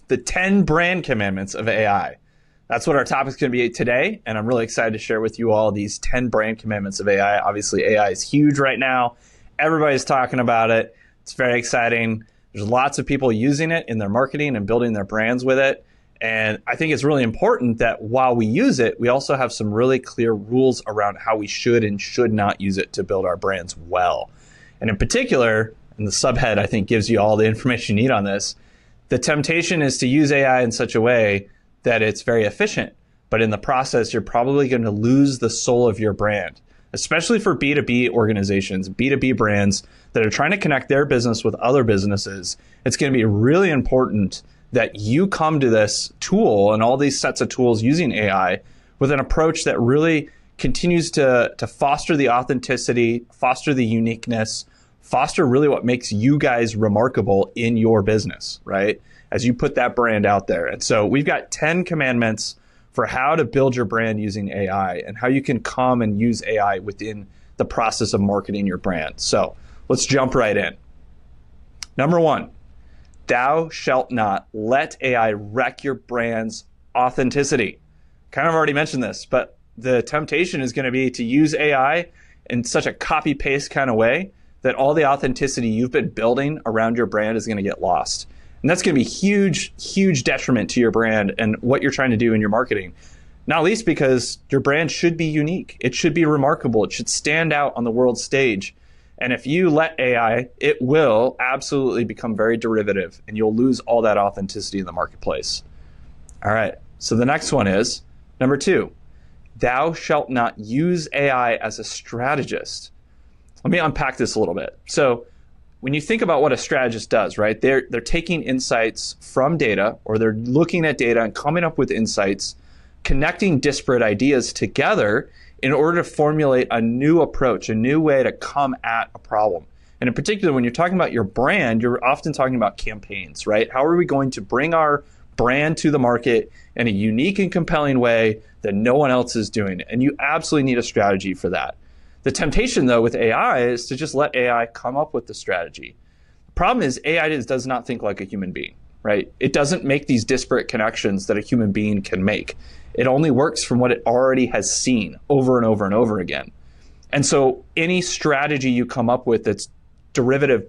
the 10 brand commandments of AI. That's what our topic is going to be today, and I'm really excited to share with you all these 10 brand commandments of AI. Obviously, AI is huge right now. Everybody's talking about it. It's very exciting. There's lots of people using it in their marketing and building their brands with it. And I think it's really important that while we use it, we also have some really clear rules around how we should and should not use it to build our brands well. And in particular, and the subhead I think gives you all the information you need on this, the temptation is to use AI in such a way that it's very efficient, but in the process, you're probably going to lose the soul of your brand, especially for B2B organizations, B2B brands that are trying to connect their business with other businesses. It's going to be really important that you come to this tool and all these sets of tools using AI with an approach that really continues to foster the authenticity, foster the uniqueness, foster really what makes you guys remarkable in your business, right? As you put that brand out there. And so we've got 10 commandments for how to build your brand using AI and how you can come and use AI within the process of marketing your brand. So let's jump right in. Number 1, thou shalt not let AI wreck your brand's authenticity. Kind of already mentioned this, but the temptation is going to be to use AI in such a copy-paste kind of way that all the authenticity you've been building around your brand is going to get lost. And that's going to be huge, huge detriment to your brand and what you're trying to do in your marketing. Not least because your brand should be unique. It should be remarkable. It should stand out on the world stage. And if you let AI, it will absolutely become very derivative and you'll lose all that authenticity in the marketplace. All right. So the next one is number 2, thou shalt not use AI as a strategist. Let me unpack this a little bit. So when you think about what a strategist does, right, they're taking insights from data, or they're looking at data and coming up with insights, connecting disparate ideas together in order to formulate a new approach, a new way to come at a problem. And in particular, when you're talking about your brand, you're often talking about campaigns, right? How are we going to bring our brand to the market in a unique and compelling way that no one else is doing? And you absolutely need a strategy for that. The temptation, though, with AI is to just let AI come up with the strategy. The problem is AI does not think like a human being, right? It doesn't make these disparate connections that a human being can make. It only works from what it already has seen over and over and over again. And so any strategy you come up with that's derivative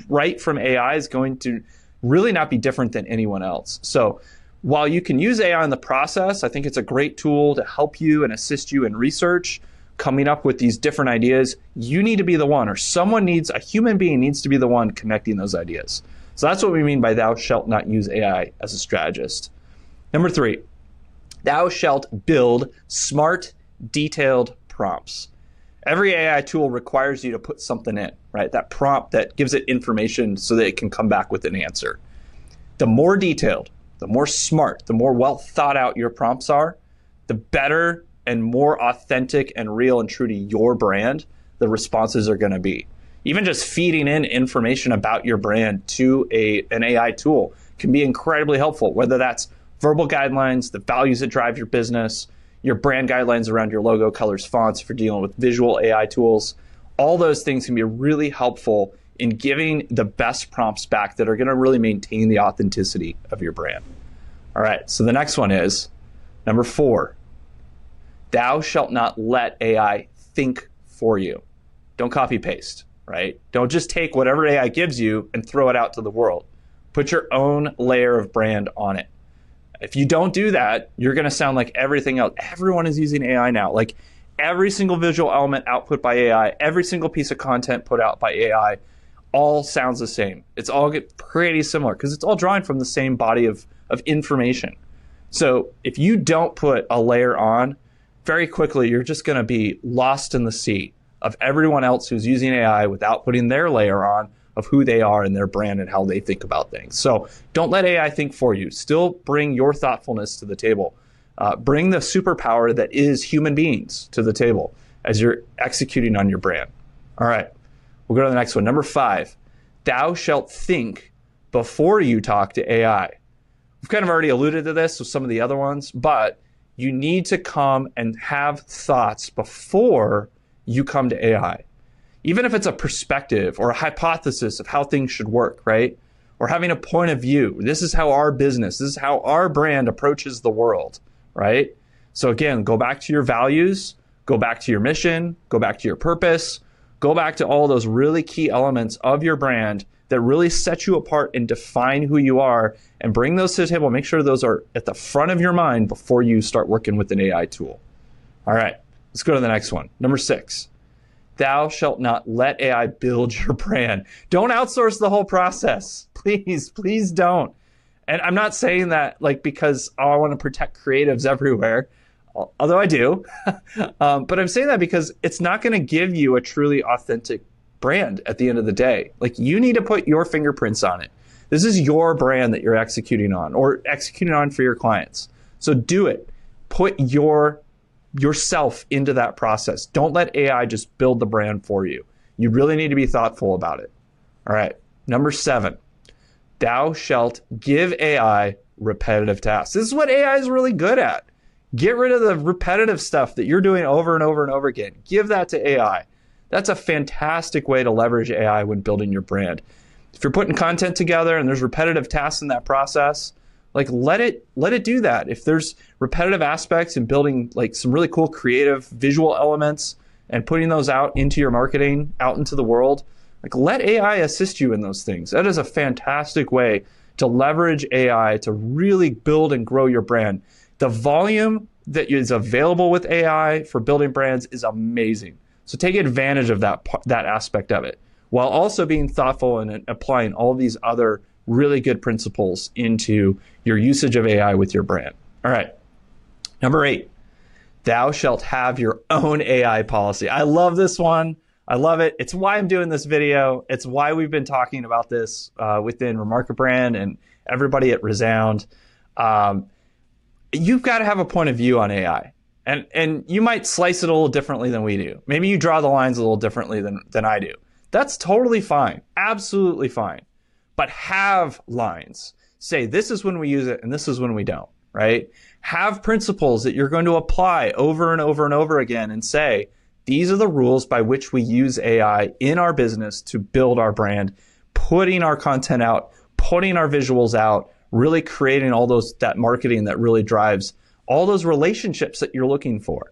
right from AI is going to really not be different than anyone else. So while you can use AI in the process, I think it's a great tool to help you and assist you in research, coming up with these different ideas. You need to be the one, or a human being needs to be the one connecting those ideas. So that's what we mean by thou shalt not use AI as a strategist. Number 3, thou shalt build smart, detailed prompts. Every AI tool requires you to put something in, right? That prompt that gives it information so that it can come back with an answer. The more detailed, the more smart, the more well thought out your prompts are, the better and more authentic and real and true to your brand the responses are going to be. Even just feeding in information about your brand to an AI tool can be incredibly helpful, whether that's verbal guidelines, the values that drive your business, your brand guidelines around your logo, colors, fonts, if you're dealing with visual AI tools. All those things can be really helpful in giving the best prompts back that are going to really maintain the authenticity of your brand. All right, so the next one is number 4. Thou shalt not let AI think for you. Don't copy paste, right? Don't just take whatever AI gives you and throw it out to the world. Put your own layer of brand on it. If you don't do that, you're going to sound like everything else. Everyone is using AI now. Like every single visual element output by AI, every single piece of content put out by AI, all sounds the same. It's all pretty similar because it's all drawing from the same body of information. So if you don't put a layer on, very quickly, you're just going to be lost in the sea of everyone else who's using AI without putting their layer on of who they are and their brand and how they think about things. So don't let AI think for you. Still bring your thoughtfulness to the table. Bring the superpower that is human beings to the table as you're executing on your brand. All right, we'll go to the next one. Number 5, thou shalt think before you talk to AI. We've kind of already alluded to this with some of the other ones, but you need to come and have thoughts before you come to AI. Even if it's a perspective or a hypothesis of how things should work, right? or having a point of view. This is how our business, this is how our brand approaches the world, right? So again, go back to your values, go back to your mission, go back to your purpose, go back to all those really key elements of your brand that really set you apart and define who you are, and bring those to the table. Make sure those are at the front of your mind before you start working with an AI tool. All right, let's go to the next one. Number 6, thou shalt not let AI build your brand. Don't outsource the whole process. Please don't. And I'm not saying that like because, oh, I want to protect creatives everywhere, although I do. But I'm saying that because it's not going to give you a truly authentic brand at the end of the day. Like, you need to put your fingerprints on it. This is your brand that you're executing on, or executing on for your clients. So do it. Put yourself into that process. Don't let AI just build the brand for you. You really need to be thoughtful about it. All right. Number 7, thou shalt give AI repetitive tasks. This is what AI is really good at. Get rid of the repetitive stuff that you're doing over and over and over again. Give that to AI. That's a fantastic way to leverage AI when building your brand. If you're putting content together and there's repetitive tasks in that process, like let it do that. If there's repetitive aspects in building like some really cool creative visual elements and putting those out into your marketing, out into the world, like let AI assist you in those things. That is a fantastic way to leverage AI to really build and grow your brand. The volume that is available with AI for building brands is amazing. So take advantage of that aspect of it, while also being thoughtful and applying all these other really good principles into your usage of AI with your brand. All right. Number 8, thou shalt have your own AI policy. I love this one. I love it. It's why I'm doing this video. It's why we've been talking about this within Remarkabrand and everybody at Resound. You've got to have a point of view on AI. And you might slice it a little differently than we do. Maybe you draw the lines a little differently than I do. That's totally fine. Absolutely fine. But have lines. Say, this is when we use it and this is when we don't, right? Have principles that you're going to apply over and over and over again and say, these are the rules by which we use AI in our business to build our brand, putting our content out, putting our visuals out, really creating all that marketing that really drives all those relationships that you're looking for.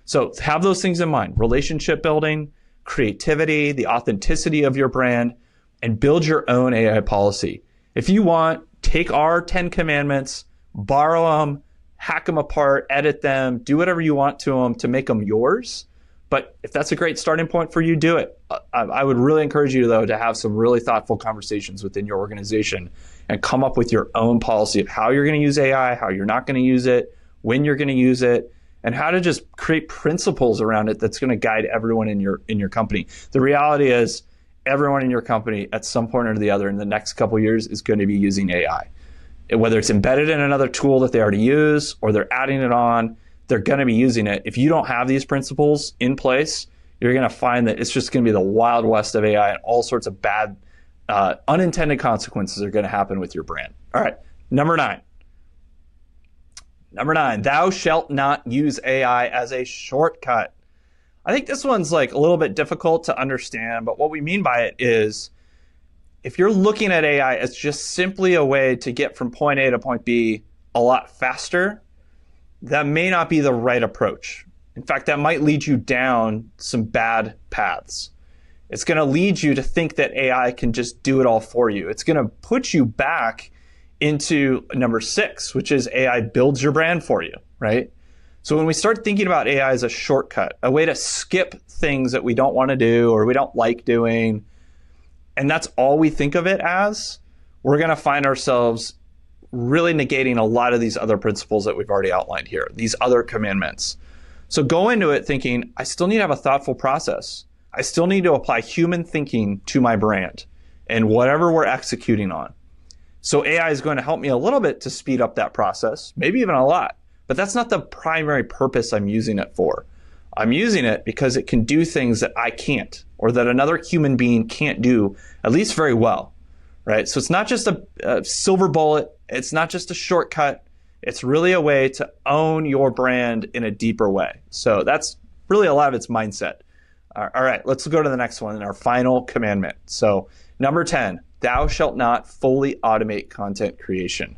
So have those things in mind: relationship building, creativity, the authenticity of your brand, and build your own AI policy. If you want, take our 10 commandments, borrow them, hack them apart, edit them, do whatever you want to them to make them yours. But if that's a great starting point for you, do it. I would really encourage you, though, to have some really thoughtful conversations within your organization and come up with your own policy of how you're going to use AI, how you're not going to use it, when you're going to use it, and how to just create principles around it that's going to guide everyone in your company. The reality is everyone in your company at some point or the other in the next couple of years is going to be using AI. Whether it's embedded in another tool that they already use or they're adding it on, they're going to be using it. If you don't have these principles in place, you're going to find that it's just going to be the wild west of AI, and all sorts of bad unintended consequences are going to happen with your brand. All right, number 9. Number 9, thou shalt not use AI as a shortcut. I think this one's like a little bit difficult to understand, but what we mean by it is if you're looking at AI as just simply a way to get from point A to point B a lot faster, that may not be the right approach. In fact, that might lead you down some bad paths. It's going to lead you to think that AI can just do it all for you. It's going to put you back into number 6, which is AI builds your brand for you, right? So when we start thinking about AI as a shortcut, a way to skip things that we don't want to do or we don't like doing, and that's all we think of it as, we're going to find ourselves really negating a lot of these other principles that we've already outlined here, these other commandments. So go into it thinking, I still need to have a thoughtful process. I still need to apply human thinking to my brand and whatever we're executing on. So AI is going to help me a little bit to speed up that process, maybe even a lot, but that's not the primary purpose I'm using it for. I'm using it because it can do things that I can't, or that another human being can't do, at least very well, right? So it's not just a silver bullet. It's not just a shortcut. It's really a way to own your brand in a deeper way. So that's really a lot of its mindset. All right, let's go to the next one, our final commandment. So number 10, thou shalt not fully automate content creation.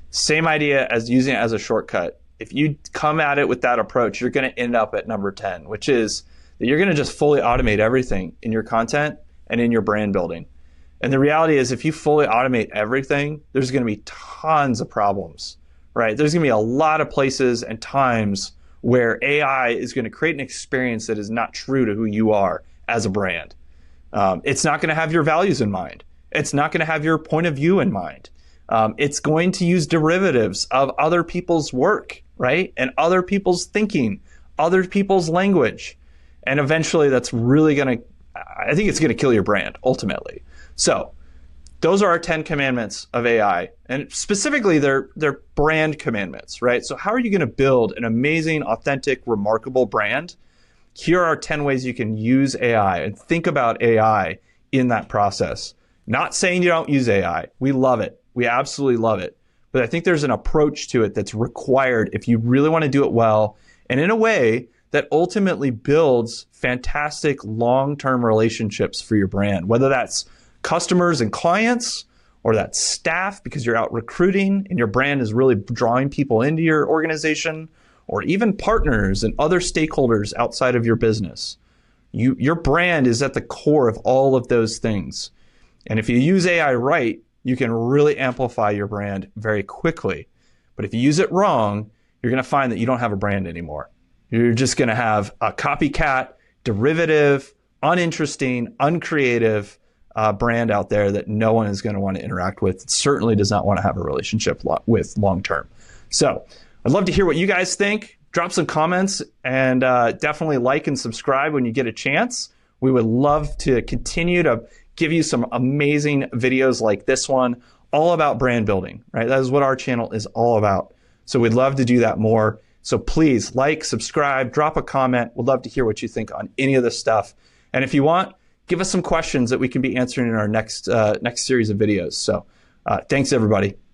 Same idea as using it as a shortcut. If you come at it with that approach, you're going to end up at number 10, which is that you're going to just fully automate everything in your content and in your brand building. And the reality is, if you fully automate everything, there's going to be tons of problems, right? There's going to be a lot of places and times where AI is going to create an experience that is not true to who you are as a brand. It's not going to have your values in mind. It's not going to have your point of view in mind. It's going to use derivatives of other people's work, right? And other people's thinking, other people's language. And eventually that's really going to, I think it's going to kill your brand ultimately. So those are our 10 commandments of AI. And specifically they're brand commandments, right? So how are you going to build an amazing, authentic, remarkable brand? Here are 10 ways you can use AI and think about AI in that process. Not saying you don't use AI. We love it. We absolutely love it. But I think there's an approach to it that's required if you really want to do it well and in a way that ultimately builds fantastic long-term relationships for your brand, whether that's customers and clients or that's staff because you're out recruiting and your brand is really drawing people into your organization, or even partners and other stakeholders outside of your business. Your brand is at the core of all of those things. And if you use AI right, you can really amplify your brand very quickly. But if you use it wrong, you're going to find that you don't have a brand anymore. You're just going to have a copycat, derivative, uninteresting, uncreative brand out there that no one is going to want to interact with. It certainly does not want to have a relationship with long term. So I'd love to hear what you guys think. Drop some comments and definitely like and subscribe when you get a chance. We would love to continue to give you some amazing videos like this one, all about brand building, right? That is what our channel is all about. So we'd love to do that more. So please like, subscribe, drop a comment. We'd love to hear what you think on any of this stuff. And if you want, give us some questions that we can be answering in our next series of videos. So thanks, everybody.